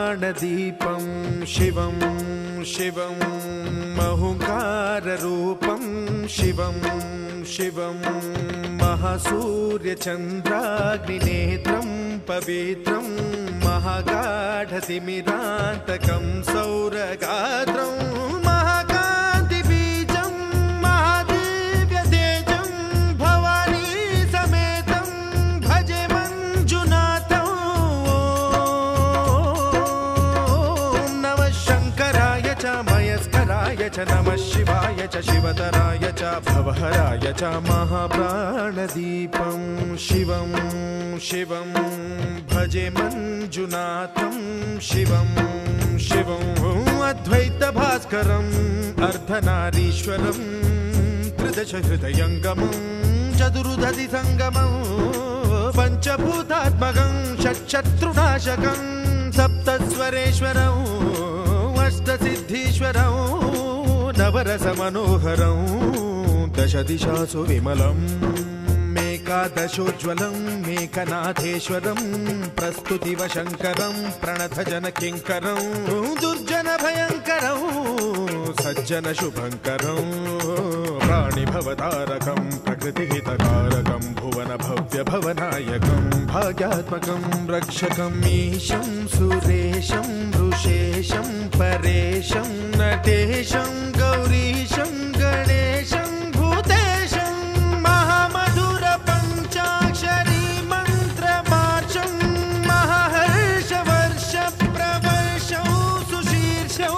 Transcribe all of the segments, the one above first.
महाप्राणदीपं शिवं शिवं महुङ्काररूपं शिवं शिवं महासूर्यचन्द्राग्निनेत्रं पवित्रं महागाढतिमिरान्तकं सौरगात्रं महाकान्तिबीजं महादिव्यतेजं भवानी समेतं भजे मञ्जुनाथं। ॐ नमः शङ्कराय च मयस्कराय च नमः शिवाय च शिवतराय च भवहराय च महाप्राणदीपं शिवं शिवं भजे मञ्जुनाथं शिवं शिवं अद्वैतभास्करम् अर्धनारीश्वरं त्रिदशहृदयङ्गमं चतुर्दधिसङ्गमं पञ्चभूतात्मकं षट्शत्रुनाशकं सप्तस्वरेश्वरं अष्टसिद्धीश्वरं नवरसमनोहरं दशदिशासु विमलम् एकादशोज्ज्वलं मेकनाथेश्वरं प्रस्तुतिवशङ्करं प्रणतजनकिङ्करं दुर्जनभयङ्करं सज्जनशुभङ्करं प्राणिभवतारकं प्रकृतिहितकारकं भुवनभव्यभवनायकं भाग्यात्मकं रक्षकं ईशं सुरेशं ऋषेशं परेशं नटेशं गौरीशं गणेशं भूतेशं महामधुरपञ्चाक्षरी मन्त्रमार्चं महाहर्षवर्षप्रवर्षं सुशीर्षं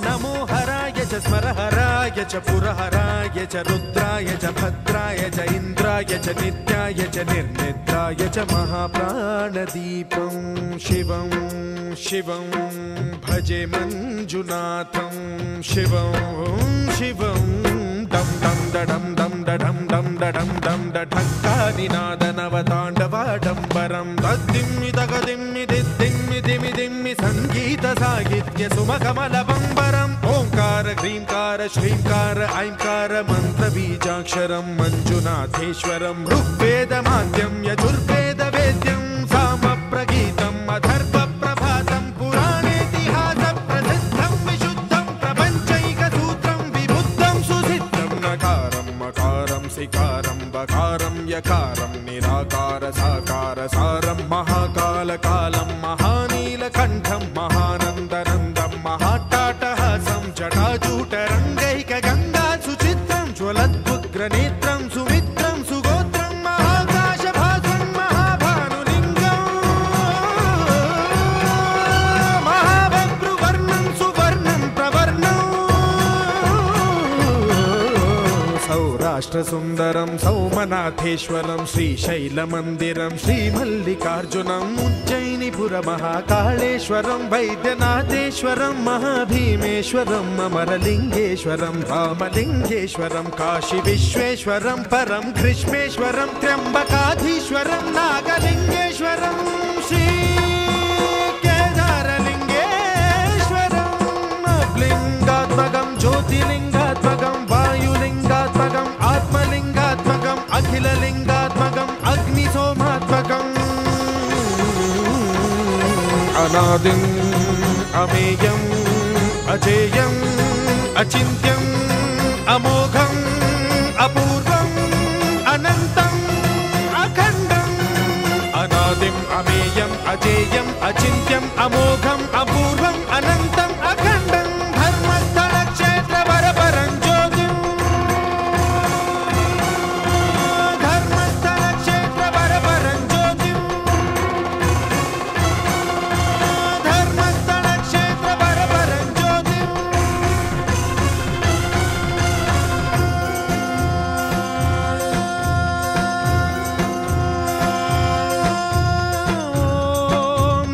नमो हराय च स्मरहराय च पुरहराय च रुद्राय च भद्राय च इन्द्राय च नित्याय च निर्निद्राय च महाप्राणदीपं शिवं शिवं भजे मञ्जुनाथं शिवं शिवं दं दं दडं दं दडं दं दडं दं डठक्कादिनादनवताण्डवाडम्बरं तद्दिम्मि तगदिम्मि दिद्दिम्मि दिमि दिम्मि सङ्गीतसाहित्य सुमकमलबम्बरम् ओङ्कार ह्रीङ्कार श्रीङ्कार ऐङ्कार मन्त्रबीजाक्षरं मञ्जुनाथेश्वरं ऋग्वेदमाद्यं यजुर्वेदवेद्यं सामप्रगीतम् अथर्वप्रभातं पुराणेतिहासप्रसिद्धं विशुद्धं प्रपञ्चैकसूत्रं विबुद्धं सुसिद्धं नकारं मकारं सिकारं बकारं यकारं निराकार साकार सारं महाकालकालं महानीलकण्ठं महानन्दनन्दं महाट्टाटहासं जटाजूटरङ्गैकगङ्गा सुचित्रं ज्वलद्वुग्रनेत्रं सुमित्रं सुगोत्रं महाकाशभासं महाभानुलिङ्गं महाभद्रुवर्णं सुवर्णं प्रवर्णं सौराष्ट्रसुन्दरं सौमनाथेश्वरं श्रीशैलमन्दिरं श्रीमल्लिकार्जुनम् उज्जयिनीपुरमहाकाळेश्वरं वैद्यनाथेश्वरं महाभीमेश्वरं अमरलिङ्गेश्वरं रामलिङ्गेश्वरं काशीविश्वेश्वरं परं घृष्मेश्वरं त्र्यम्बकाधीश्वरं नागलिङ्गेश्वरं श्रीकेदारलिङ्गेश्वरं लिङ्गात्मकं ज्योतिलिङ्गात्मकं वायुलिङ्गात्मकम् आत्मलिङ्गात्मकम् अखिललिङ्गात्मकम् अग्निसोमात्मकम् अनादिम् अमेयम् अजेयम् अचिन्त्यम् अमोघम् अपूर्वम् अनन्तम् अखण्डम् अनादिम् अमेयम् अजेयम् अचिन्त्यम् अमोघम् अपूर्वम् अनन्तम् अखण्डम् धर्मस्थलक्षेत्रवरपरं ज्योतिम् धर्मस्थलक्षेत्रवरपरं ज्योतिम् धर्मस्थलक्षेत्रवरपरं ज्योतिम्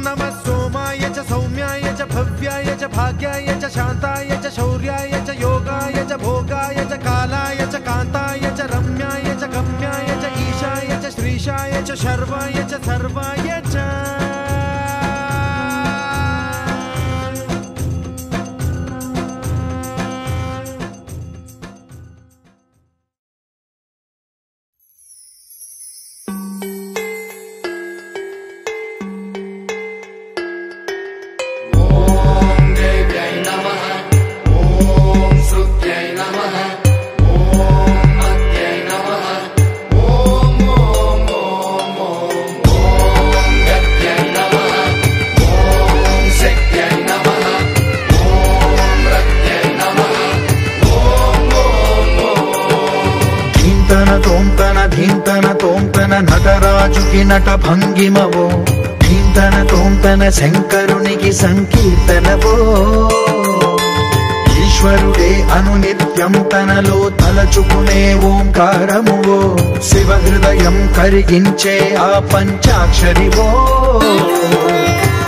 नमः सोमाय च सौम्याय च भव्याय च भाग्याय च शान्ताय च शौर्याय च योगाय च भोगाय च कालाय च कान्ताय च रम्याय च गम्याय च ईशाय च श्रीशाय च शर्वाय च सर्वाय च తోంతన నటరాజుకి నట భంగిమవో ధీంతన తోంతన శంకరునికి సంకీర్తనవో ఈశ్వరుడే అనునిత్యం తనలో తలచుకునే ఓంకారమువో శివ హృదయం కరిగించే ఆ పంచాక్షరివో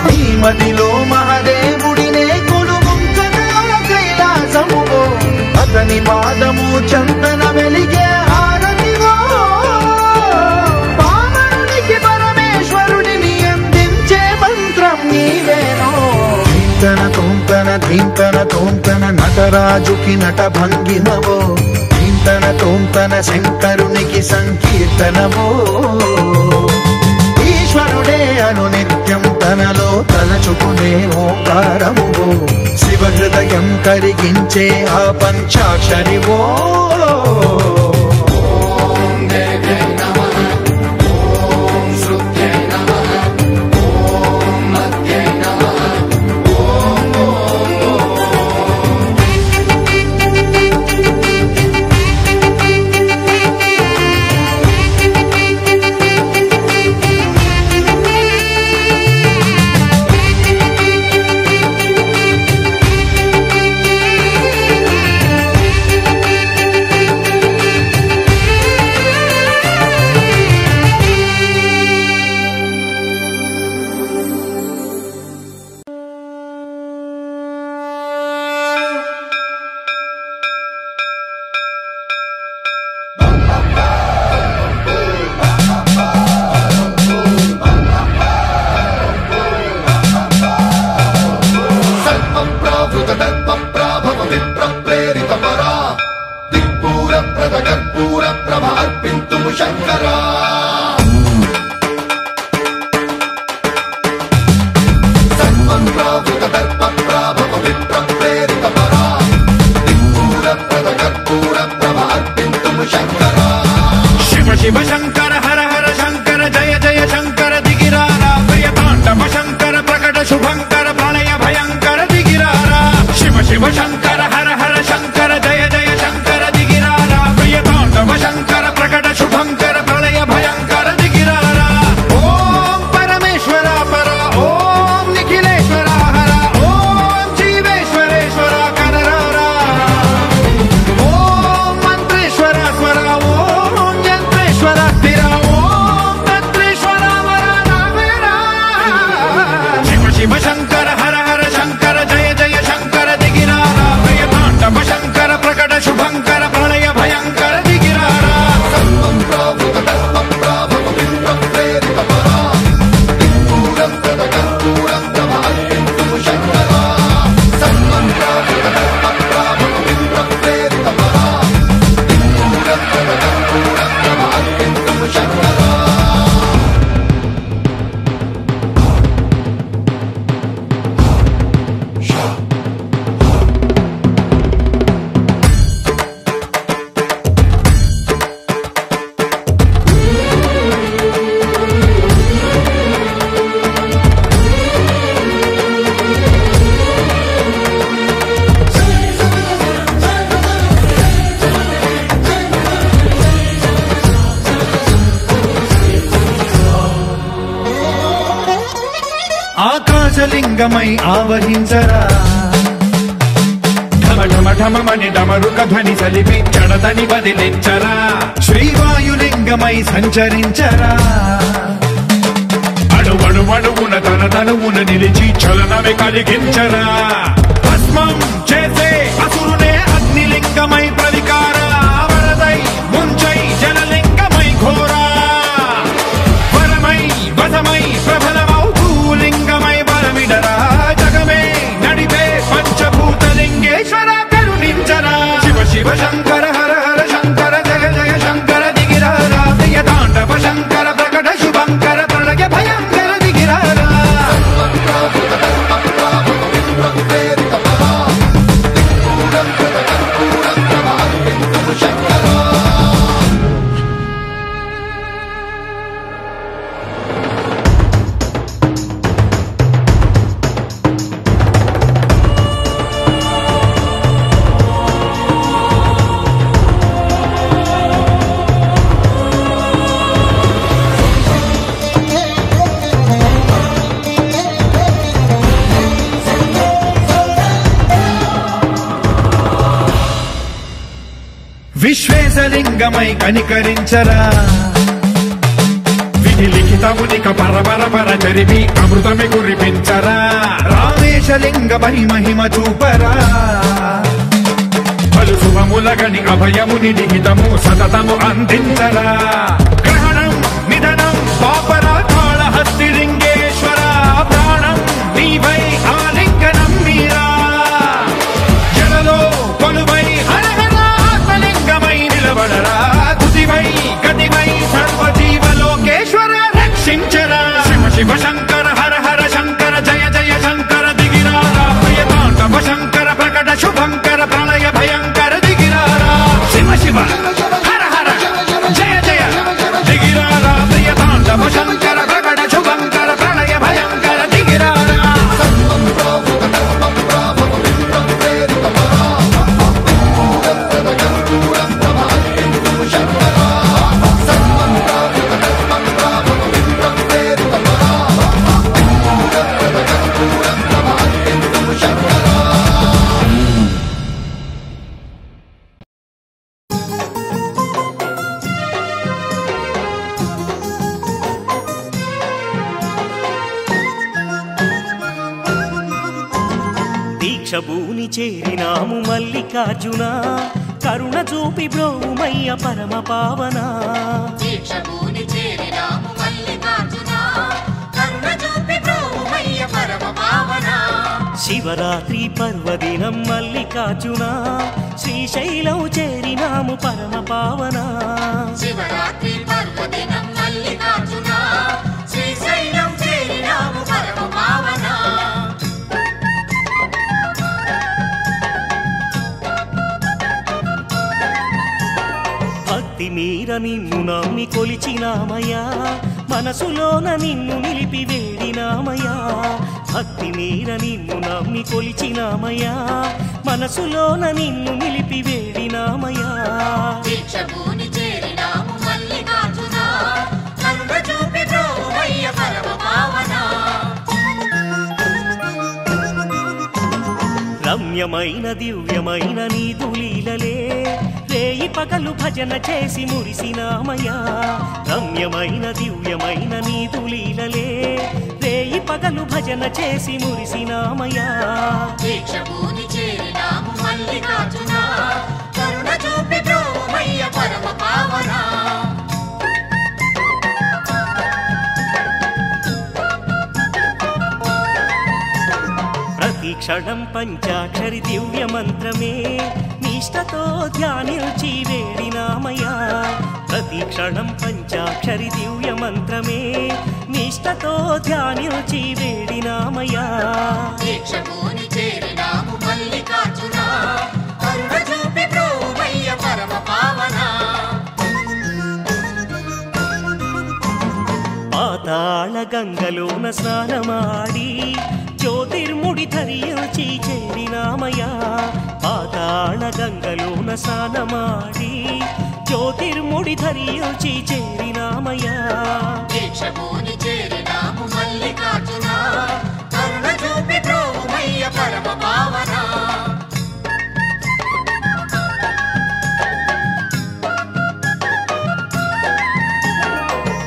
నీ మదిలో మహాదేవుడినే కొలువుంచగా కైలాసమువో అతని పాదము చందన వెలిగే హారతివో పావనునికి పరమేశ్వరుడిని అందించే మంత్రం నీవేనో ధీంతన తోంతన ధీంతన తోంతన నటరాజుకి నట భంగిమవో ధీంతన తోంతన శంకరునికి సంకీర్తనవో ఈశ్వరుడే అనునిత్యం తనలో తలచుకునే ఓంకారమువో శివ హృదయం కరిగించే ఆ పంచాక్షరివో ఆకాశలింగమై ఆవహించరా ఢమ ఢమ ఢమమని డమరుక ధ్వని సలిపి చడతని వదిలించరా శ్రీవాయులింగమై సంచరించరా అణువణువున తన తనువున నిలిచి చలనమే కలిగించరా భస్మం చేసే అసురునే అగ్నిలింగమై ప్రవికార వరదై ముంచై జలలింగమై ఘోరా వరమై వసమై ప్రబలమౌ భూలింగమై బలమిడరా జగమే నడిపే పంచభూతలింగేశ్వర కరుణించరా శివ శివ శంకర హర హర శంకర జయ జయ శంకర దిగిరారా ప్రియ తాండవ శంకర ప్రకట శుభంకర ప్రళయ భయంకర దిగిరారా Pura కేశలింగమై కనికరించరా విధి లిఖితమునిక పరపర చరిమి అమృతమి కురిపించరా రామేశలింగమై మహిమ చూపరా పలు శుభములగని అభయముని లిఖితము సతతము అందించరా గ్రహణం నిధనం పాపరా కాళహస్తిలింగేశ్వర ప్రాణం నీవై ఆలింగనం మీరా జలలో కొలువై హరహర ఆత్మలింగమై నిలబడరా తుదివై గతివై సర్వజీవలోకేశ్వర రక్షించరా శివ శివ శంకర హర హర శంకర జయ జయ శంకర దిగిరారా ప్రియతాండవ శంకర ప్రకట శుభంకర ప్రళయ భయంకర దిగిరారా శివ శివ హర హర జయ జయ దిగిరారా ప్రియతాండవ శంకర ప్రకట శుభంకర ప్రళయ భయంకర దిగిరారా దీక్షభూని చేరినాము మల్లికార్జున కరుణ చూపి బ్రోమయ్య పరమ పావన దీక్షభూని చేరినాము మల్లికార్జున కరుణ చూపి బ్రోమయ్య పరమ పావన శివరాత్రి పర్వదినం మల్లికార్జున శ్రీశైలం చేరినాము పరమ పావన శివరాత్రి పర్వదినం మల్లికార్జున శ్రీశైలం చేరినాము పరమ పావన భక్తి మీర నిన్ను నమ్మి కొలిచినామయ్యా మనసులోన నిన్ను నిలిపి వేడినామయ్యా భక్తి మీర నిన్ను నమ్మి కొలిచినామయ్యా మనసులోన నిన్ను నిలిపి వేడినామయ్యా దీక్షభూని చేరినాము మల్లికార్జున కరుణ చూపి బ్రోమయ్య పరమ పావన రమ్యమైన దివ్యమైన నీదు లీలలే రేయి పగలు భజన చేసి మురిసినామయ్యా రమ్యమైన దివ్యమైన నీదు లీలలే రేయి పగలు భజన చేసి మురిసినామయ్యా దీక్షభూని చేరినాము మల్లికార్జున కరుణ చూపి బ్రోమయ్య పరమ పావన ప్రతి క్షణం పంచాక్షరి దివ్య మంత్రమే నిష్టతో ధ్యానించి వేడినామయ్యా ప్రతి క్షణం పంచాక్షరి దివ్య మంత్రమే నిష్టతో ధ్యానించి వేడినామయ్యా దీక్షభూని చేరినాము మల్లికార్జున కరుణ చూపి బ్రోమయ్య పరమ పావన పాతాళ గంగలోన స్నానమాడి జ్యోతిర్ముడి ధరించి చేరినామయ్యా పాతాళ గంగలోన స్నానమాడి జ్యోతిర్ముడి ధరించి చేరినామయ్యా దీక్షభూని చేరినాము మల్లికార్జున కరుణ చూపి బ్రోమయ్య పరమ పావన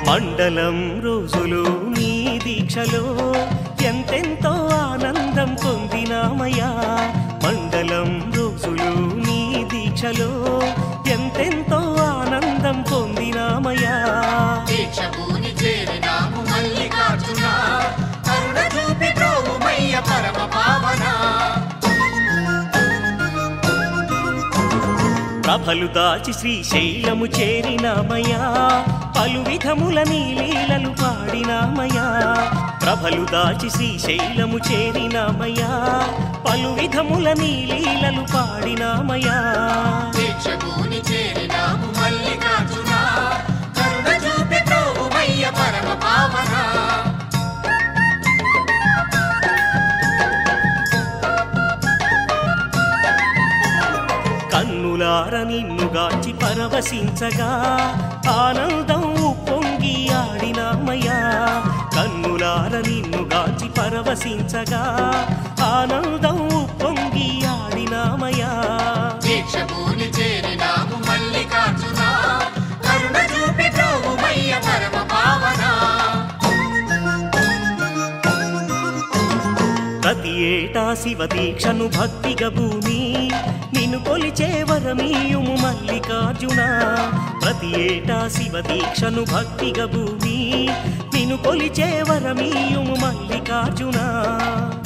మండలం రోజులు నీ దీక్షలో ఎంతెంతో ఆనందం పొందినామయ్యా మండలం రోజులు నీ దీక్షలో ఎంతెంతో ఆనందం పొందినామయ్యా దీక్షభూని చేరినాము మల్లికార్జున కరుణ చూపి బ్రోమయ్య పరమ పావన ప్రభలు దాచి శ్రీశైలము చేరినామయ్యా పలు విధముల నీ లీలలు పాడినామయ్యా ప్రభలు దాచి శ్రీశైలము చేరినామయ్యా పలు విధముల నీ లీలలు పాడినామయ్యా దీక్షభూని చేరినాము మల్లికార్జున కరుణ చూపి బ్రోమయ్య పరమ పావన కన్నులార నిన్నుగాచి పరవశించగా ఆనందం ఉప్పొంగి ఆడినామయ్యా కన్నులార నిన్నుగాచి పరవశించగా ఆనందం ఉప్పొంగి ఆడినామయ్యా దీక్షభూని చేరినాము మల్లికార్జున ఏటా శివ దీక్షను భక్తిగా భూమి నిన్ను కొలిచే వరమీయుము మల్లికార్జున ప్రతి ఏటా శివ దీక్షను భక్తిగా భూమి నిన్ను కొలిచే వరమీయుము మల్లికార్జున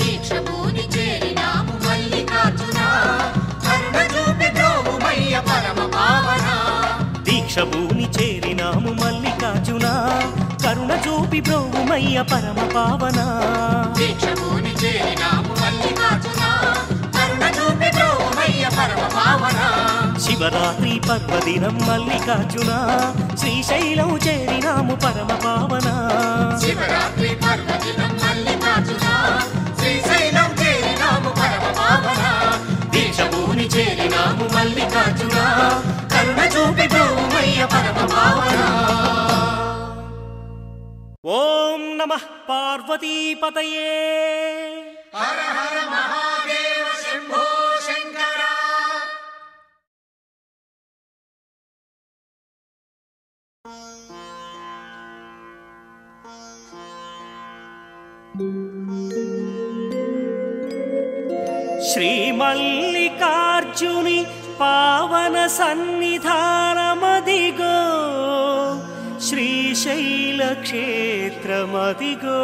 దీక్షభూని చేరినాము మల్లికార్జున కరుణ చూపి బ్రోవుమయ్య పరమ పావన దీక్షభూని చేరినాము మల్లికార్జున కరుణ చూపి బ్రోవుమయ్య పరమ పావన దీక్షభూని చేరినాము మల్లికార్జున కరుణ చూపి బ్రోవుమయ్య పరమ పావన శివరాత్రి పర్వదినం మల్లికార్జున శ్రీశైలం చేరినాము పరమ పావన శివరాత్రి పర్వదినం మల్లికార్జున శ్రీశైలం చేరినాము పరమ పావన దీక్షభూని చేరినాము మల్లికార్జున కరుణ చూపి బ్రోవుమయ్య పరమ పావన ఓం నమః పార్వతీపతయే హర హర మహాదేవ శంభో శంకర శ్రీ మల్లికార్జుని పావన సన్నిధానమదిగో శ్రీశైల క్షేత్రమదిగో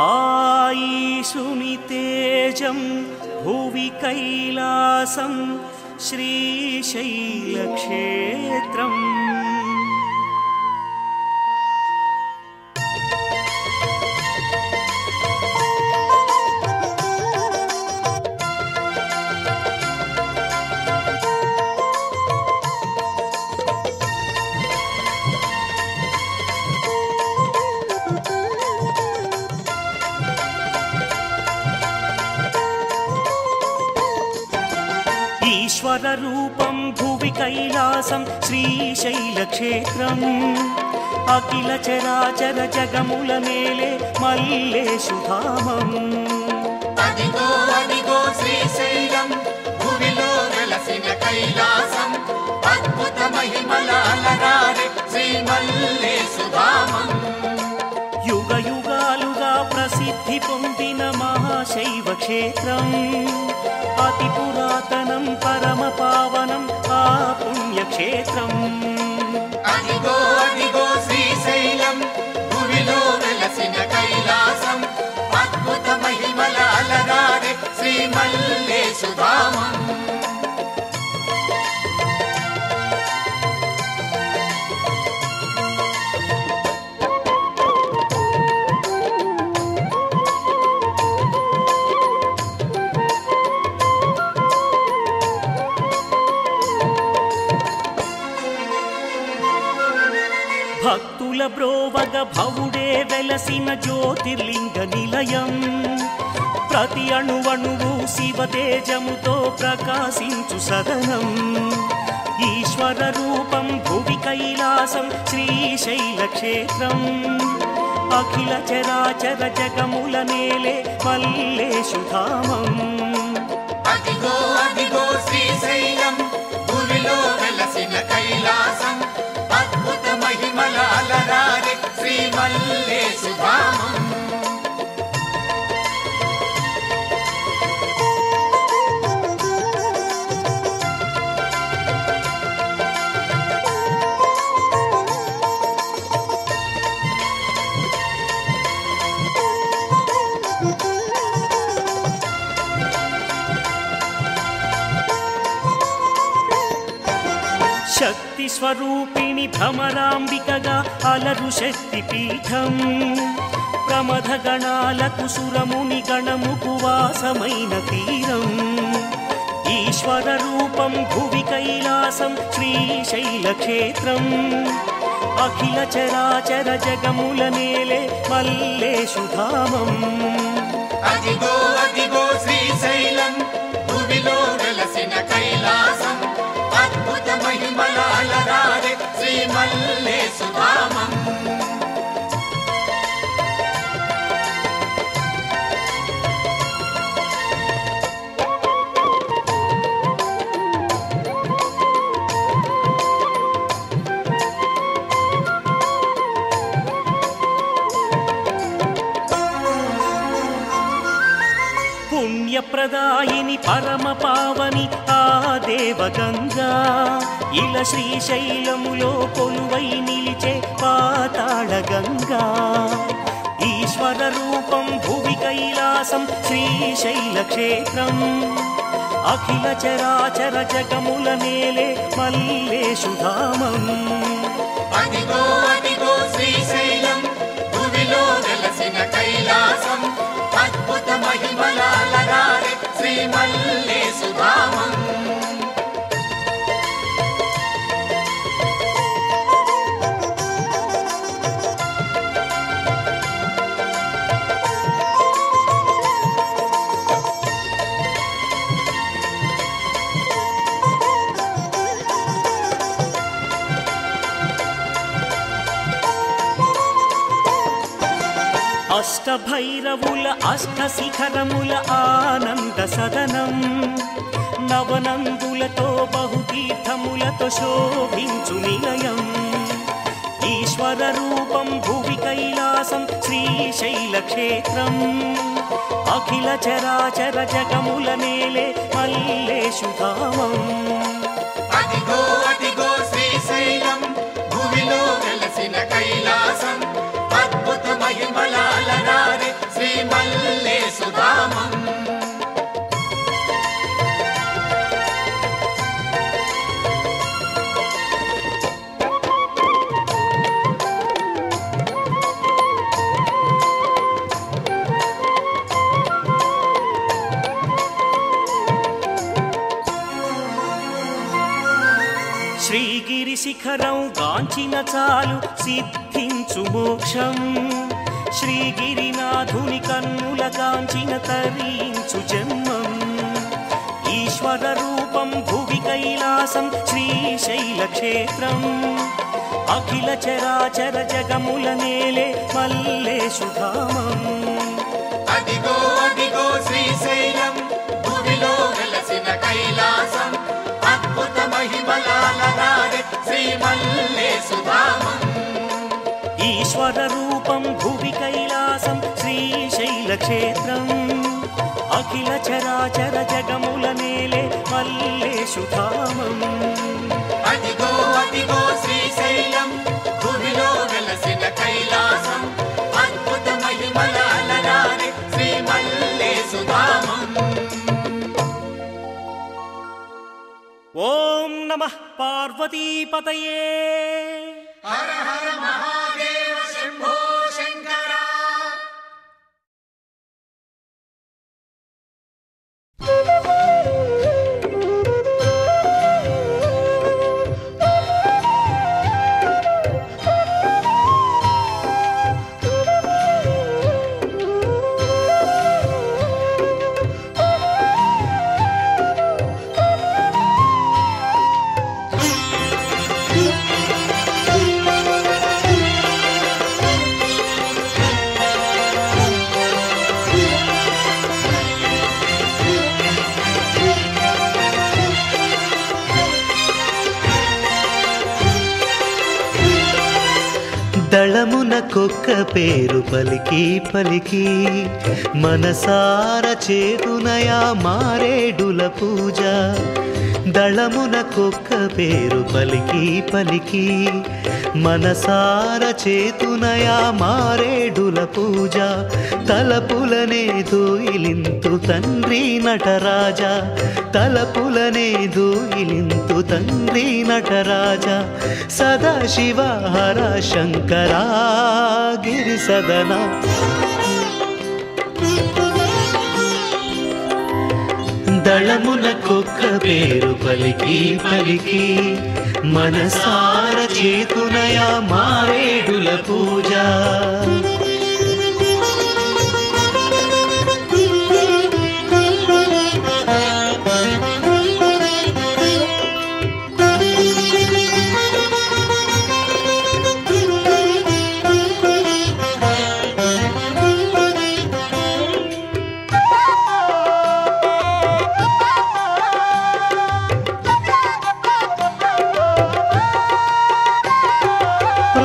ఆయిసుని తేజం భువి కైలాసం శ్రీశైల క్షేత్రం ఈశ్వర రూపం భువి కైలాసం శ్రీశైల క్షేత్రం అఖిల చరాచర జగముల మేలే మల్లేశు ధామం అదిగో అదిగో శ్రీశైలం భూమిలో వెలసిన కైలాసం అద్భుత మహిమల అలరారే శ్రీ మల్లేశు ధామం యుగ యుగాలుగా ప్రసిద్ధి పొందిన మహాశైవ క్షేత్రం అతి పురాతనం పరమ పావనం ఆ పుణ్యక్షేత్రం అదిగో అదిగో శ్రీశైలం భూమిలో వెలసిన కైలాసం అద్భుత మహిమల అలరారే శ్రీ మల్లేశు ధామం భక్తుల బ్రోవగ భవుడే వెలసిన జ్యోతిర్లింగ నిలయం ప్రతి అణువణువు శివ తేజముతో ప్రకాశించు సదనం ఈశ్వర రూపం భువి కైలాసం శ్రీశైల క్షేత్రం అఖిల చరాచర జగముల నేలే మల్లేశు ధామం అదిగో అదిగో శ్రీశైలం భూమిలో వెలసిన కైలాసం అద్భుత మహిమల అలరారే శ్రీ మల్లేశు ధామం శక్తి స్వరూపిణి భ్రమరాంబికగా అలరు శక్తి పీఠం ప్రమథ గణాలకు సురముని గణముకు వాసమైన తీరం ఈశ్వర రూపం భువి కైలాసం శ్రీశైల క్షేత్రం అఖిల చరాచర జగముల నేలే మల్లేశు ధామం అదిగో అదిగో శ్రీశైలం భూమిలో వెలసిన కైలాసం అద్భుత మహిమల అలరారే శ్రీ మల్లేశు ధామం పుణ్యప్రదాయిని పరమ పావని ఆ దేవగంగా ఇలా శ్రీశైలములో కొలువై నిలిచే పాతాళ గంగా ఈశ్వర రూపం భువి కైలాసం శ్రీశైల క్షేత్రం అఖిల చరాచర జగముల నేలే మల్లేషు ధామం అదిగో అదిగో శ్రీశైలం భువిలో వెలసిన కైలాసం అద్భుత మహిమల అలరారే శ్రీ మల్లేషు ధామం అష్టభైరవుల అష్టశిఖరముల ఆనంద సదనం నవనందులతో బహుతీర్థములతో శోభించు నిలయం ఈశ్వర రూపం భువి కైలాసం శ్రీశైల క్షేత్రం అఖిల చరాచర జగముల నేలే మల్లేషు ధామం అదిగో అదిగో శ్రీశైలం భువిలో వెలసిన కైలాసం అద్భుత మహిమల అలరారే శ్రీ మల్లేషు ధామం శ్రీగిరి శిఖరం గాంచిన చాలు సిద్ధించు మోక్షం శ్రీగిరినాథుని కన్నుల గాంచిన తరించు జన్మం ఈశ్వర రూపం భువి కైలాసం శ్రీశైల క్షేత్రం అఖిల చరాచర జగముల నేలే మల్లేషు ధామం అదిగో అదిగో శ్రీశైలం భువిలో వెలసిన కైలాసం అద్భుత మహిమల అలరారే శ్రీ మల్లేషు ధామం ఈశ్వర రూపం భువి కైలాసం శ్రీశైల క్షేత్రం అఖిల చరాచర జగముల నేలే మల్లేషు ధామం అదిగో అదిగో శ్రీశైలం భువిలో వెలసిన కైలాసం అద్భుత మహిమల అలరారే శ్రీ మల్లేషు ధామం ఓం నమః పార్వతీపతయే హర హర మహాదేవ శంభో శంకర దళమునకొక్క పేరు పలికి పలికి మనసార చేతునయా మారేడుల పూజ దళమునకొక్క పేరు పలికి పలికి మనసార చేతునయా మారేడుల పూజ తలపులనే దోయిలింతు తండ్రి నటరాజ తలపులనే దోయిలింతు తండ్రి నటరాజ సదాశివ హర శంకరా గిరి సదన దళమునకొక్క పేరు పలికి పలికి మనసార చేతునయా మారేడుల పూజ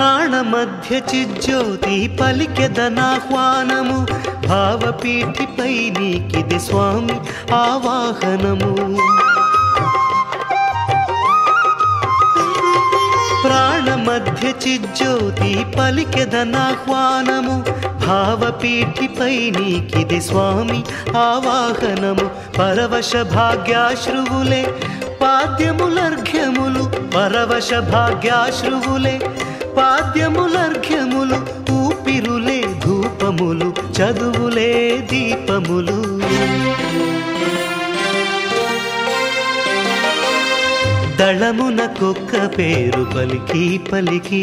ప్రాణమధ్య చిజ్యోతి పలికెదనాహ్వానము భావపీఠిపై నీకిది స్వామి ఆవాహనము ప్రాణమధ్య చిజ్యోతి పలికెదనాహ్వానము భావపీఠిపై నీకిది స్వామి ఆవాహనము పరవశ భాగ్యాశ్రువులే పాద్యములర్ఘ్యములు పరవశ భాగ్యాశ్రువులే పాద్యములర్ఘ్యములు ఊపిరులే ధూపములు చదువులే దీపములు దళమునకొక్క పేరు పలికి పలికి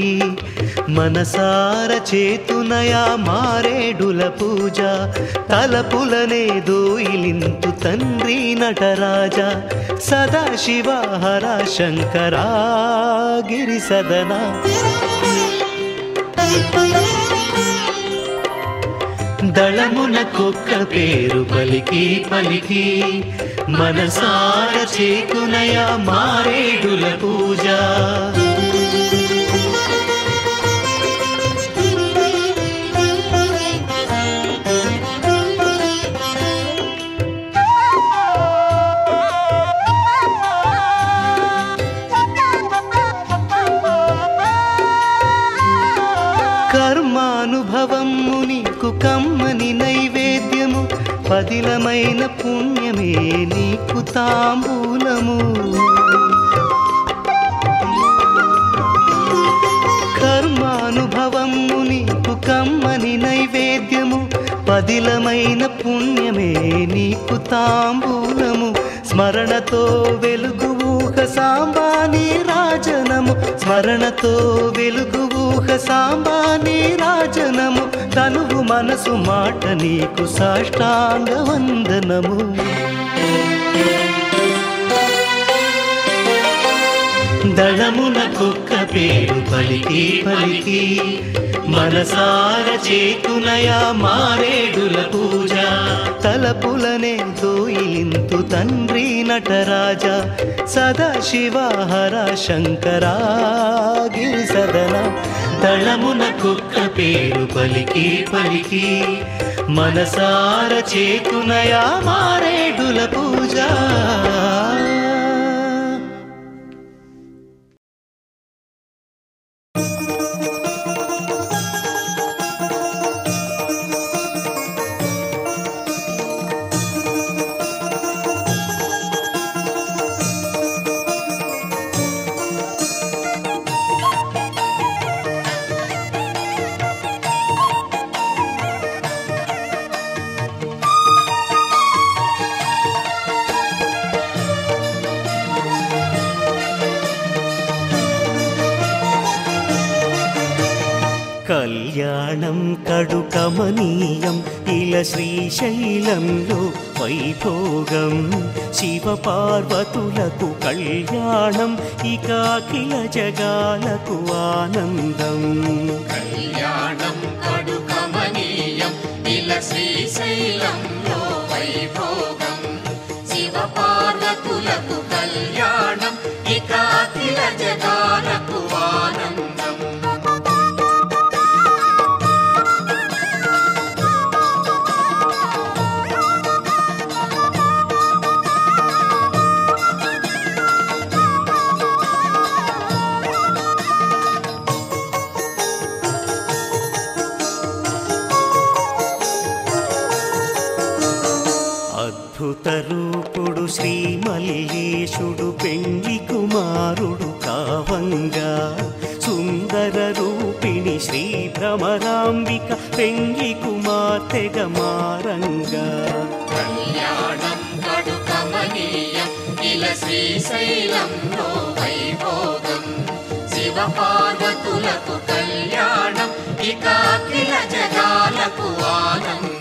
మనసార చేతునయా మారేడుల పూజ తలపులనే దోయిలింతు తండ్రి నటరాజా సదాశివ హర శంకరా గిరి సదనా దళమునకొక్క పేరు పలికి పలికి మనసార చేకునయా మారేడుల పూజ కర్మానుభవము నీకు కమ్మని నైవేద్యము పదిలమైన పుణ్యమే నీకు తాంబూలము కర్మానుభవము నీకు కమ్మని నైవేద్యము పదిలమైన పుణ్యమే నీకు తాంబూలము స్మరణతో వెలుగు ఊహ సాంబాని రాజనము స్మరణతో వెలుగు ఊహ సాంబాని రాజనము తనువు మనసు మాట నీకు సాష్టాంగ వందనము దళమునకొక్క పేరు పలికి పలికి మనసార చేకునయా మారేడుల పూజ తలపులనే దోయిలింతు తండ్రి నటరాజా సదాశివ హర శంకరా గిరి సదన దళమునకొక్క పేరు పలికి పలికి మనసార చేకునయా మారేడుల పూజ కళ్యాణం కడు కమనీయం ఇల శ్రీశైలంలో వైభోగం శివ పార్వతులకు కళ్యాణం ఇక అఖిల జగాలకు ఆనందం కళ్యాణం కడు కమనీయం ఇల శ్రీశైలంలో వైభోగం శివ పార్వతులకు కళ్యాణం ఇక అఖిల జగాలకు ఆనందం అద్భుతరూపుడు శ్రీ మల్లేశుడు పెండ్లి కుమారుడు కావంగా సుందర రూపిణి శ్రీ భ్రమరాంబిక పెండ్లి కుమార్తెగా మారంగా కళ్యాణం కడు కమనీయం ఇల శ్రీశైలంలో వైభోగం శివ పార్వతులకు కళ్యాణం ఇక అఖిల జగాలకు ఆనందం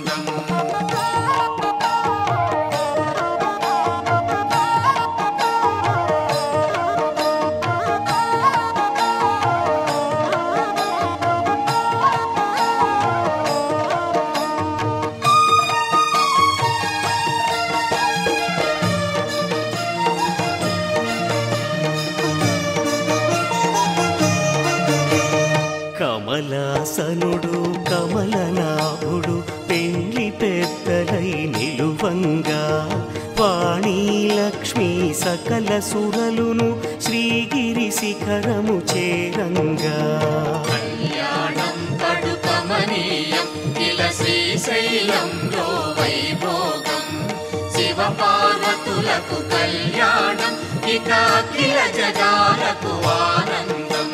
కమలాసనుడు కమలనాభుడు పెండ్లి పెద్దలై నిలువంగా వాణీ లక్ష్మీ సకల సురలును శ్రీగిరి శిఖరము చేరంగా కళ్యాణం కడు కమనీయం ఇలా శ్రీశైలంలో వైభోగం శివ పార్వతులకు కళ్యాణం ఇక అఖిల జగాలకు ఆనందం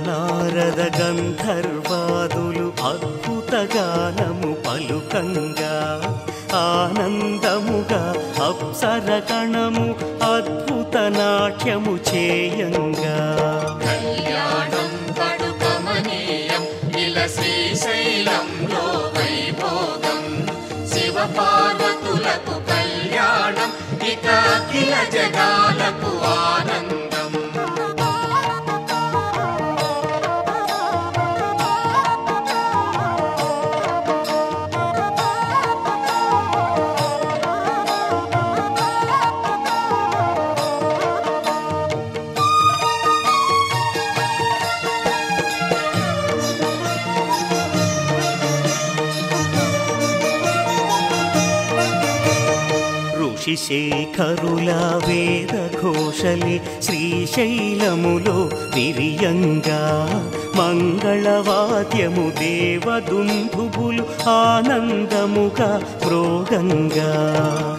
నారద గంధర్వాదులు అద్భుత గానము పలుకంగా ఆనందముగా అప్సర గణము అద్భుత నాట్యము చేయంగా కళ్యాణం కడు కమనీయం ఇలా శ్రీశైలంలో వైభోగం శివ పార్వతులకు కళ్యాణం ఇక అఖిల జగాలకు ఆనందం శేఖరుల వేద ఘోషలే శ్రీశైలములో విరియంగా మంగళవాద్యము దేవదుందుబులు ఆనందముగా ప్రోగంగా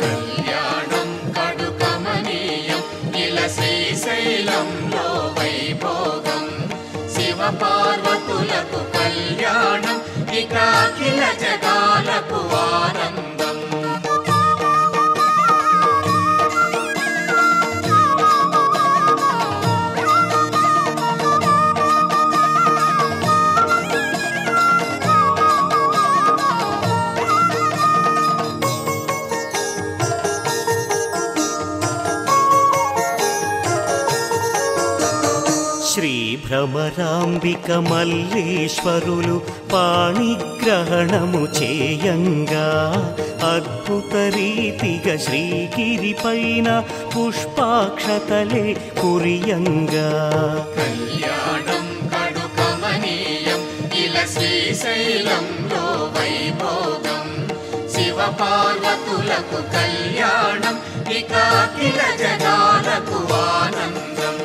కళ్యాణం కడు కమనీయం ఇలా శ్రీశైలంలో వైభోగం శివ పార్వతులకు కళ్యాణం ఇక అఖిల జగాలకు ఆనందం శ్రీ భ్రమరాంబిక మల్లేశ్వరులు పాణిగ్రహణము చేయంగా అద్భుత రీతిగా శ్రీగిరి పైన పుష్పాక్షతలే కురియంగా కళ్యాణం కడు కమనీయం ఇలా శ్రీశైలంలో వైభోగం శివ పార్వతులకు కళ్యాణం ఇక అఖిల జగాలకు ఆనందం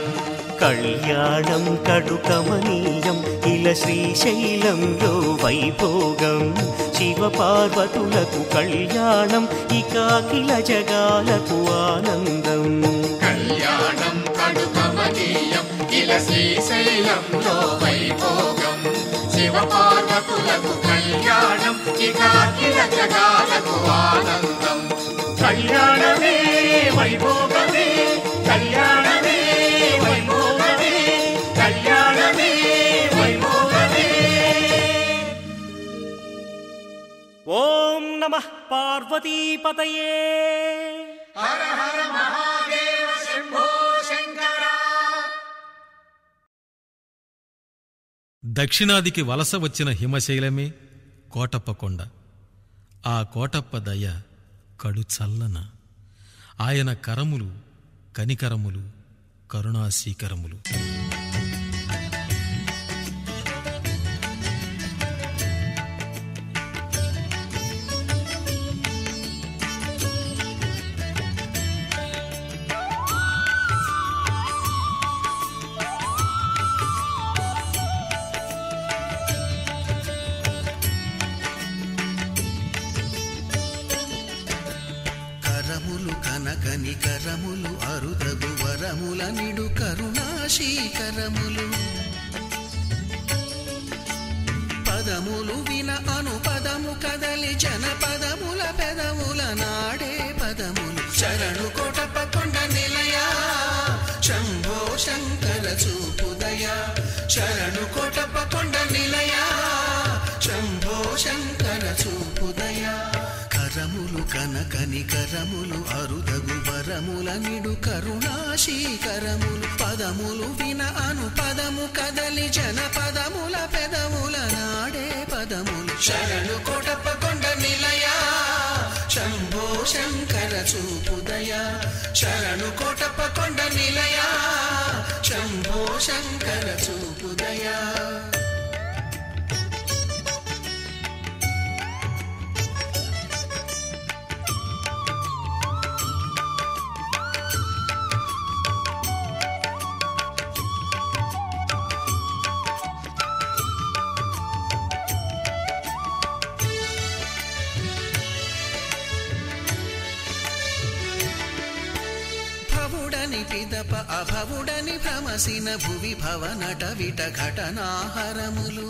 కళ్యాణం కడు కమనీయం ఇలా శ్రీశైలంలో వైభోగం శివ పార్వతులకు కళ్యాణం ఇక అఖిల జగాలకు ఆనందం కళ్యాణం కడు కమనీయం ఇలా శ్రీశైలంలో వైభోగం శివ పార్వతులకు కళ్యాణం ఇక అఖిల జగాలకు ఆనందం కళ్యాణమే వైభోగమే కళ్యాణమే వైభోగమే కళ్యాణమే వైభోగమే. ఓం నమః పార్వతీపతయే హర హర మహాదేవ శంభో శంకర. దక్షిణాదికి వలస వచ్చిన హిమశైలమే కోటప్ప కొండ. ఆ కోటప్ప దయ కడు చల్లన. ఆయన కరములు కనికరములు కరుణాశీకరములు. కరములు కనకనికరములు అరుదగు వరముల నిడు కరుణాశీకరములు పదములు విన అనుపదము కదలి జనపదముల పెదముల నాడే పదములు శరణు కోటప్ప కొండ నిలయా శంభో శంకర చూపుదయా శరణు కోటప్ప కొండ నిలయా శంభో శంకర చూపుదయా కరములు కనకనికరములు అరుదగు వరముల నిడు కరుణాశీకరములు పదములు విన అను పదము కదలి జనపదముల పెదవుల నాడే పదములు శరణు కోటప్ప కొండ నిలయ శంభో శంకర చూపుదయ శరణు కోటప్ప కొండ నిలయ శంభో శంకర చూపుదయ పిదప అభవుడని భ్రమసిన భువి భవనట విట ఘటనాహరములు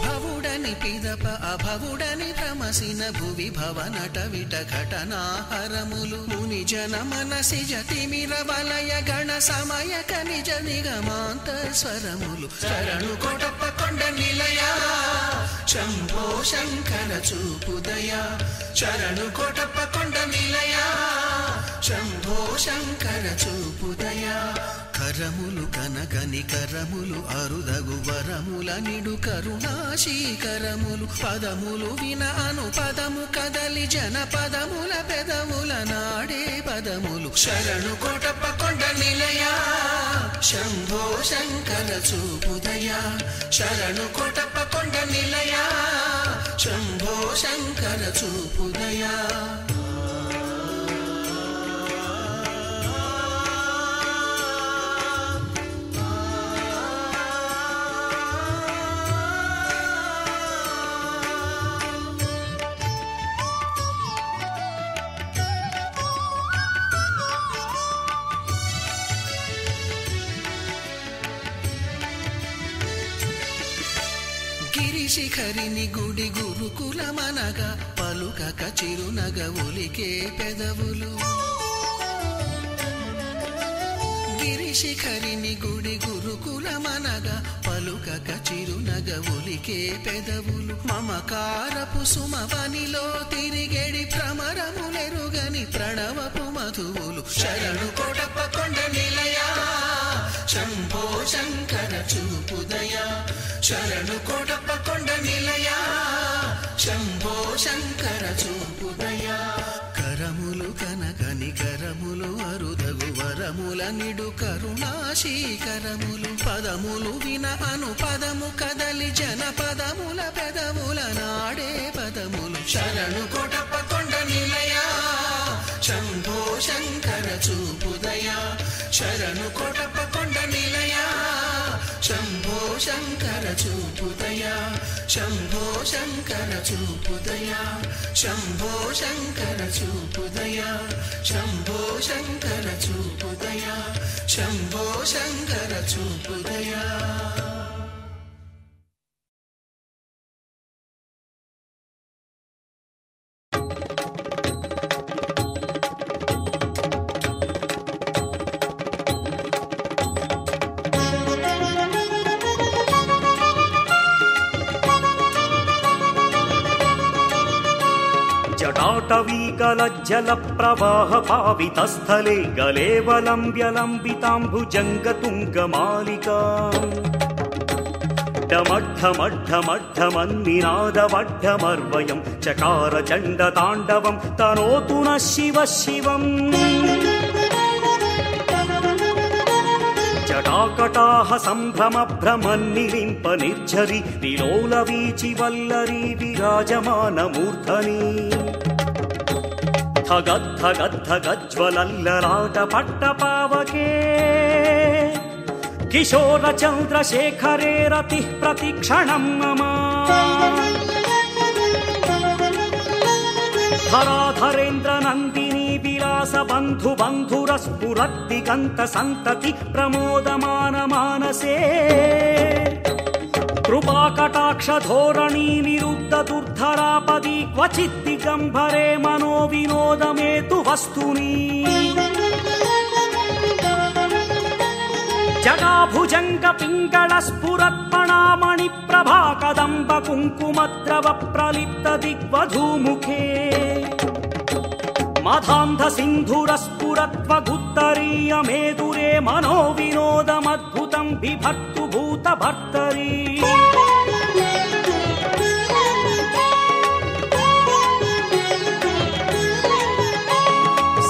భవుడని పిదప అభవుడని భ్రమసిన భువి భవనట విట ఘటనాహరములు ముని జన మనసి జతిమిర వలయ గణ సమయక నిజ నిగమాంత స్వరములు శరణు కోటప్ప కొండ నిలయ శంభో శంకర చూపుదయ శరణు కోటప్ప కొండ నిలయ శంభో శంకర చూపుదయ కరములు కనకని కరములు అరుదగు వరముల నిడు కరుణాశీకరములు పదములు విన అను పదము కదలి జనపదముల పెదవుల నాడే పదములు శరణు కోటప్ప కొండ నిలయ శంభో శంకర చూపుదయ శరణు కోటప్ప కొండ నిలయ శంభో శంకర చూపుదయ శిఖరిని గుడి గురుకులమనగా పలుకక చిరునగ ఒలికే పెదవులు గిరి శిఖరిని గుడి గురుకులమనగా పలుకక చిరునగ ఒలికే పెదవులు మమకారపు సుమవనిలో తిరిగెడి భ్రమరములెరుగని ప్రణవపు మధువులు శరణు కోటప్ప కొండ నిలయ శంభో శంకర చూపుదయ శరణు కోటప్ప కొండ నిలయ శంభో శంకర చూపుదయ కరములు కనకని కరములు అరుదగు వరముల నిడు కరుణాశీకరములు పదములు విన అను పదము కదలి జనపదముల పెదవుల నాడే పదములు శరణు కోటప్ప కొండ నిలయ శంభో శంకర చూపుదయ శరణు కోటప్ప కొండ నిలయ శంభో శంకర చూపుదయ శంభో శంకర చూపుదయ శంభో శంకర చూపుదయ శంభో శంకర చూపుదయ శంభో శంకర చూపుదయ జటాటవీకలజ్జల ప్రవాహ పావితస్థలే గలేవలంబ్యలంబితాంభుజంగతుంగమాలికా డమడ్ఢమడ్ఢమడ్ఢమన్నినాదవడ్ఢమర్వయం చకార చండ తాండవం తనోతు నః శివ శివం జటాకటాహ సంభ్రమ భ్రమన్నిలింప నిర్ఝరి విలోల వీచి వల్లరీ విరాజమాన మూర్ధని ధగద్ధగద్ధగజ్వలల్లరాట పట్టపావకే కిశోర చంద్రశేఖరే రతి ప్రతిక్షణం మమ ధరాధరేంద్ర నందిని విలాస బంధు బంధురస్ఫురద్దిగంత సంతతి ప్రమోదమాన మానసే కృపాకటాక్ష ధోరణీ నిరుద్ధ దుర్ధరాపది క్వచిత్ దిగంబరే మనో వినోదమేతు వస్తుని జగాభుజంగ పింగళ స్ఫురత్పణామణి ప్రభా కదంబ కుంకుమద్రవ ప్రలిప్త దిగ్వధూముఖే మధాంధ సింధురస్ఫురత్వగుత్తరీయ మేదురే మనో వినోదమద్భుతం బిభర్తు భూత భర్తరీ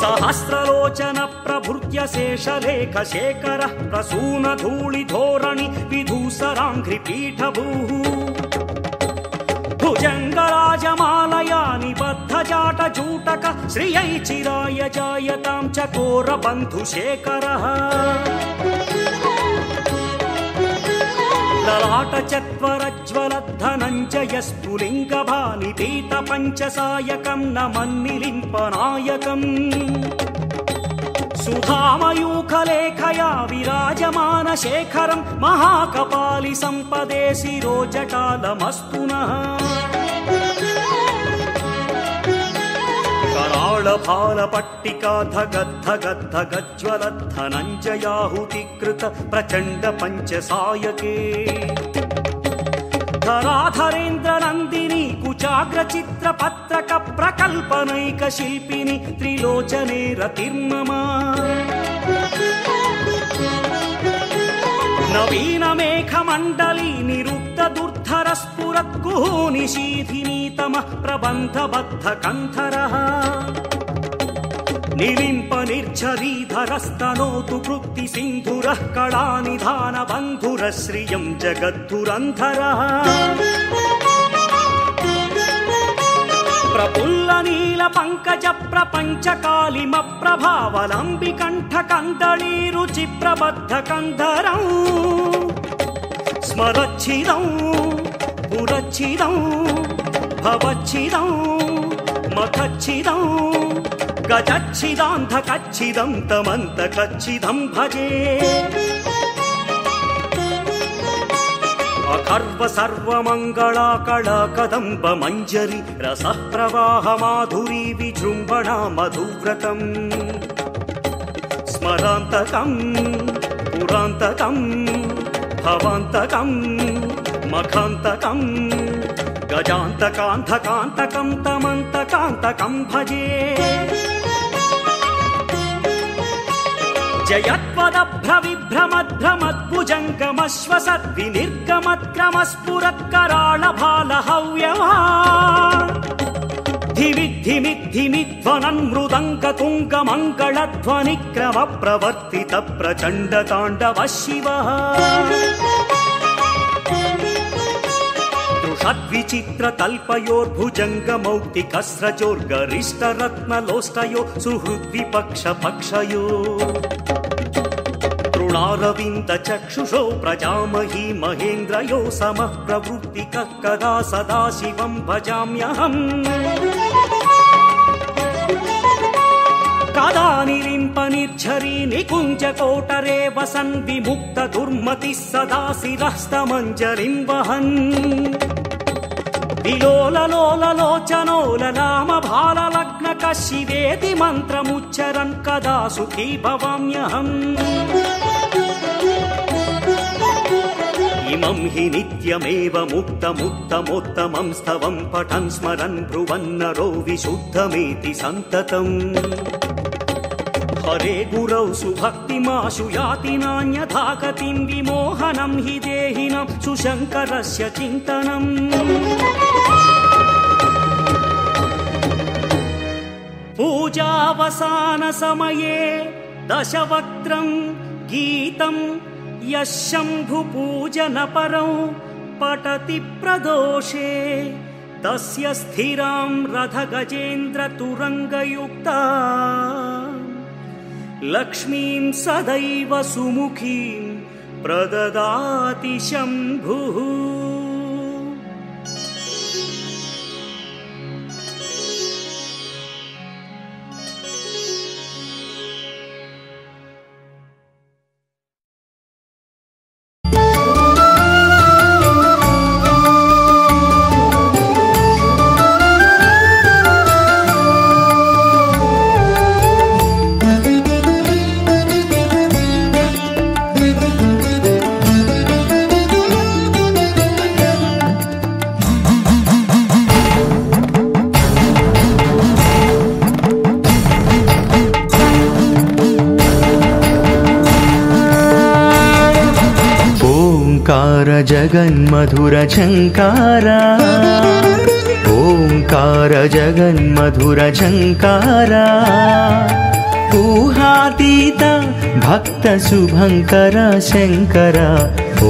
సహస్రలోచన ప్రభృత్య శేషలేఖ శేఖర ప్రసూన ధూళి ధోరణి విధూసరాంఘ్రి పీఠభూ భుజంగరాజమాలయా నిబద్ధ జాట జూటక శ్రియై చిరాయ జాయతాం చకోర బంధుశేఖరః లలాట చత్వరజ్వలద్ధనంజయ స్ఫులింగభాని పీత పంచసాయకం నమన్నిలింపనాయకం సుధామయూఖలేఖయా విరాజమాన శేఖరం మహాకపాలి సంపదే శిరోజటాలమస్తు నః कराळभाल पट्टिका धगद्धगद्धगज्ज्वलद्धनञ्जयाहुतिकृत प्रचण्ड पञ्चसायके धराधरेन्द्र नन्दिनी कुचाग्रचित्र पत्रक प्रकल्पनैक शिल्पिनि त्रिलोचने रतिर्ममा नवीन मेघ मंडली निरुद्ध दुर्धर स्फुरत्कुः निशीथिनी तमः प्रबन्धबद्ध कन्धरः निलिम्प निर्झरीधरस्तनोतु कृत्ति सिन्धुरः कलानिधान बन्धुरः श्रियं जगद्धुरन्धरः प्रफुल्ल नील पंकज प्रपंच कालिम प्रभावलंबि कंठ कंदली रुचि प्रबद्ध कंधरं स्मरच्छिदं पुरच्छिदं भवच्छिदं मखच्छिदं गजच्छिदान्धकच्छिदं तमन्तकच्छिदं भजे अखर्व सर्वमंगला कला कदंब मंजरी रसः प्रवाह माधुरी विजृंभणा मधुव्रतम् स्मरान्तकं पुरान्तकं भवान्तकं मखान्तकं गजान्तकान्धकान्तकं तमन्तकान्तकं भजे जयत्वदभ्रविभ्रमध्रमद्भुजङ्गमश्वसद्विनिर्गमत्क्रमस्फुरत्कराळभालहव्यवा धिमिद्धिमिद्धिमिध्वनन् मृदङ्गतुङ्गमङ्गलध्वनिक्रम प्रवर्तित प्रचण्डताण्डव शिवः तद्विचित्र तल्पयोर्भुजङ्गमौक्तिकस्रजोर्गरिष्ठरत्नलोष्टयो सुहृद्विपक्ष पक्षयो तृणारविन्द चक्षुषो प्रजामही महेन्द्रयो समः प्रवृत्तिकः कदा सदा शिवं भजाम्यहम् कदा निलिम्प निर्झरी निकुञ्ज कोटरे वसन् विमुक्त दुर्मतिः सदा शिरस्तमञ्जरिं वहन् विलोललोललोचनोललाम भाललग्नक शिवेति मन्त्रमुच्चरन् कदा सुखी भवाम्यहम् इमं हि नित्यमेव मुक्तमुत्तमोत्तमं स्तवं पठन् स्मरन् ब्रुवन्नरो विशुद्धमेति सन्ततम् हरे गुरौ सुभक्तिमाशु याति नान्यथा गतिं विमोहनं हि देहिनं सुशङ्करस्य चिन्तनम् पूजावसान समये दशवक्त्रं गीतं यः शम्भुपूजनपरं पठति प्रदोषे तस्य स्थिरां रथगजेन्द्र तुरङ्गयुक्ता लक्ष्मीं सदैव सुमुखीं प्रददाति शम्भुः। ఓంకార జగన్మధుర ఝంకారా ఓంకార జగన్మధుర ఝంకారా ఊహాతీత భక్త శుభంకర శంకర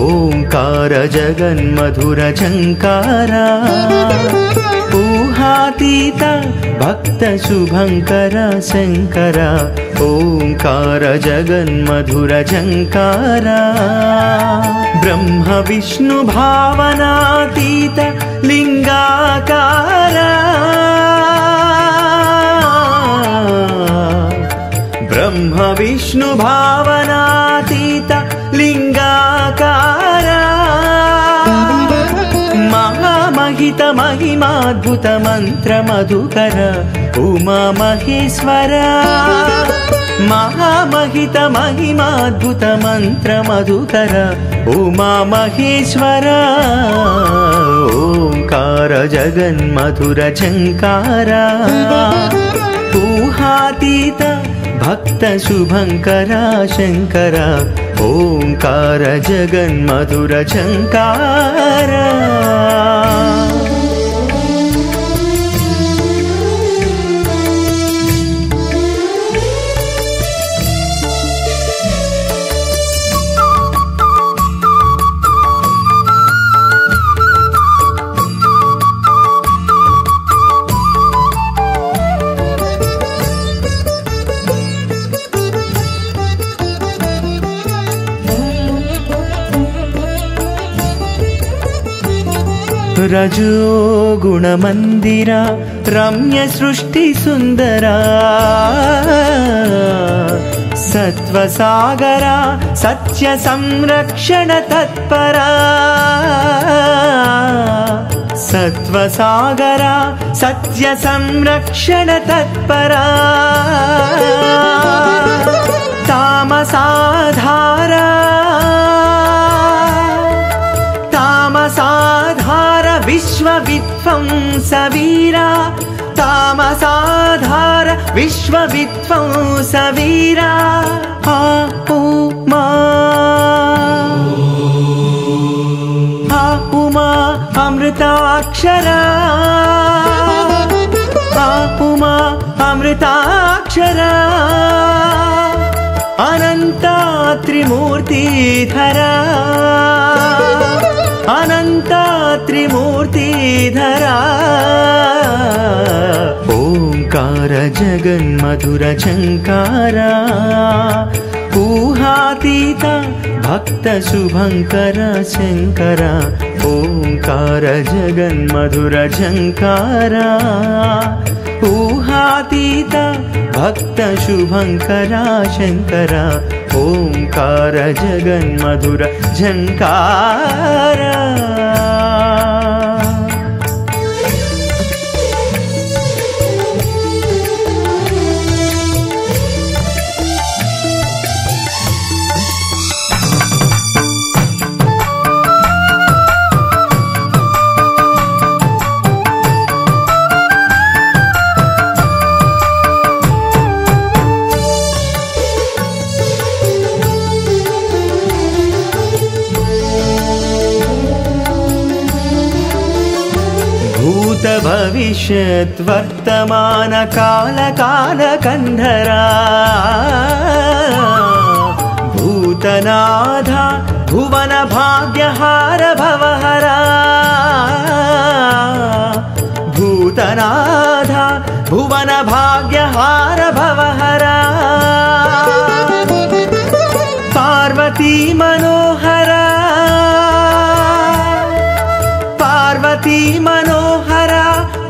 ఓంకార జగన్మధుర ఝంకారా ఊహాతీత భక్త శుభంకర శంకర ఓంకార జగన్మధుర ఝంకారా బ్రహ్మ విష్ణు భావనాతీత లింగాకారా బ్రహ్మ విష్ణు భావనాతీత లింగాకారా మహామహిత మహిమాద్భుత మంత్ర మధుకర ఉమా మహేశ్వర మహామహిత మహిమాద్భుత మంత్ర మధుకర ఉమా మహేశ్వర ఓంకార జగన్మధుర ఝంకారా ఊహాతీత భక్త శుభంకర శంకర ఓంకార జగన్మధుర ఝంకారా రజో గుణమందిరా రమ్య సృష్టి సుందరా సత్వసాగరా సత్య సంరక్షణ తత్పరా సత్వసాగరా సత్య సంరక్షణ తత్పరా తామసాధారా తామసాధార విశ్వవిధ్వంస వీరా తామసాధార విశ్వవిధ్వంస వీరా ఆ ఉమా ఆ ఉమా అమృతాక్షరా ఆ ఉమా అమృతాక్షరా అనంత త్రిమూర్తిధరా అనంత త్రిమూర్తిధరా ఓంకార జగన్మధుర ఝంకారా ఊహాతీత భక్త శుభంకర శంకర ఓంకార జగన్మధుర ఝంకారా ఊహాతీత భక్త శుభంకర శంకర ఓంకార జగన్మధుర ఝంకారా భవిష్యత్ వర్తమాన కాల కాల కంధరా భూతనాథ భువన భాగ్యహార భవహరా భూతనాథ భువన భాగ్యహార భవహరా పార్వతీ మనోహరా పార్వతీ మనోహరా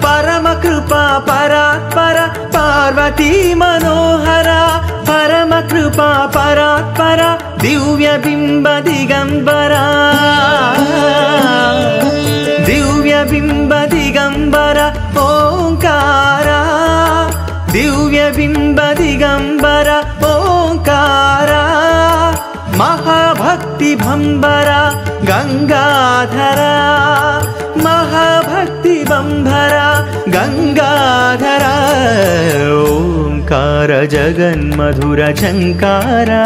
పరమ కృపా పరాత్పర పార్వతీ మనోహరా పరమ కృపా పరాత్పర దివ్య బింబ దిగంబరా దివ్య బింబ దిగంబర ఓంకారా దివ్య బింబ దిగంబర ఓంకారా మహాభక్తి భంబర గంగాధర మహాభక్తి బంభర గంగాధర ఓంకార జగన్మధుర ఝంకారా